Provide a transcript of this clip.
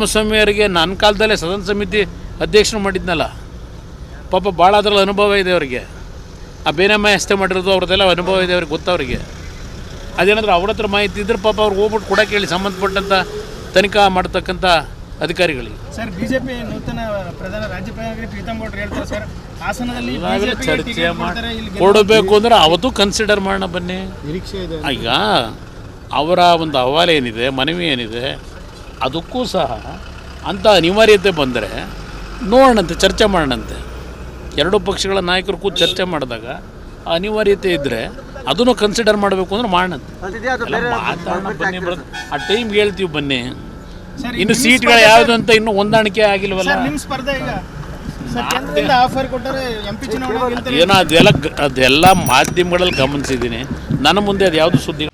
ಕುಮಾರಸ್ವಾಮಿಯವರಿಗೆ ನನ್ನ ಕಾಲದಲ್ಲೇ ಸದನ ಸಮಿತಿ ಅಧ್ಯಕ್ಷರು ಮಾಡಿದ್ನಲ್ಲ, ಪಾಪ ಭಾಳ ಅದರಲ್ಲಿ ಅನುಭವ ಇದೆ ಅವರಿಗೆ. ಆ ಬೇನಮ್ಮ ಎಷ್ಟೇ ಮಾಡಿರೋದು ಅವ್ರದ್ದೆಲ್ಲ ಅನುಭವ ಇದೆ ಅವ್ರಿಗೆ, ಗೊತ್ತವರಿಗೆ. ಅದೇನಾದರೂ ಅವ್ರ ಹತ್ರ ಮಾಹಿತಿ ಇದ್ರೆ ಪಾಪ ಅವ್ರು ಹೋಗ್ಬಿಟ್ಟು ಕೊಡೋಕೆ ಹೇಳಿ ಸಂಬಂಧಪಟ್ಟಂಥ ತನಿಖಾ ಮಾಡ್ತಕ್ಕಂಥ ಅಧಿಕಾರಿಗಳಿಗೆ. ಸರ್, ಬಿಜೆಪಿ ನೂತನ ರಾಜ್ಯ ಪ್ರಧಾನಿ ಪ್ರೀತಮ್ ಗೌಡ್ರು ಹೇಳ್ತಾರೆ ಸರ್, ಹಾಸನದಲ್ಲಿ ಚರ್ಚೆ ಕೊಡಬೇಕು ಅಂದರೆ ಅವತ್ತು ಕನ್ಸಿಡರ್ ಮಾಡೋಣ ಬನ್ನಿ. ನಿರೀಕ್ಷೆ ಇದೆ. ಈಗ ಅವರ ಒಂದು ಅಹವಾಲು ಏನಿದೆ, ಮನವಿ ಏನಿದೆ, ಅದಕ್ಕೂ ಸಹ ಅಂಥ ಅನಿವಾರ್ಯತೆ ಬಂದರೆ ನೋಡೋಣಂತೆ, ಚರ್ಚೆ ಮಾಡೋಣಂತೆ. ಎರಡೂ ಪಕ್ಷಗಳ ನಾಯಕರು ಕೂತು ಚರ್ಚೆ ಮಾಡಿದಾಗ ಆ ಅನಿವಾರ್ಯತೆ ಇದ್ದರೆ ಅದನ್ನು ಕನ್ಸಿಡರ್ ಮಾಡಬೇಕು ಅಂದ್ರೆ ಮಾಡೋಣಂತೆ. ಮಾತಾಡೋಣ ಬನ್ನಿ, ಆ ಟೈಮ್ಗೆ ಹೇಳ್ತೀವಿ ಬನ್ನಿ. ಇನ್ನು ಸೀಟ್ಗಳು ಯಾವುದು ಅಂತ ಇನ್ನೂ ಹೊಂದಾಣಿಕೆ ಆಗಿಲ್ವಲ್ಲ. ಏನೋ ಅದೆಲ್ಲ ಮಾಧ್ಯಮಗಳಲ್ಲಿ ಗಮನಿಸಿದ್ದೀನಿ. ನನ್ನ ಮುಂದೆ ಅದು ಯಾವುದು ಸುದ್ದಿ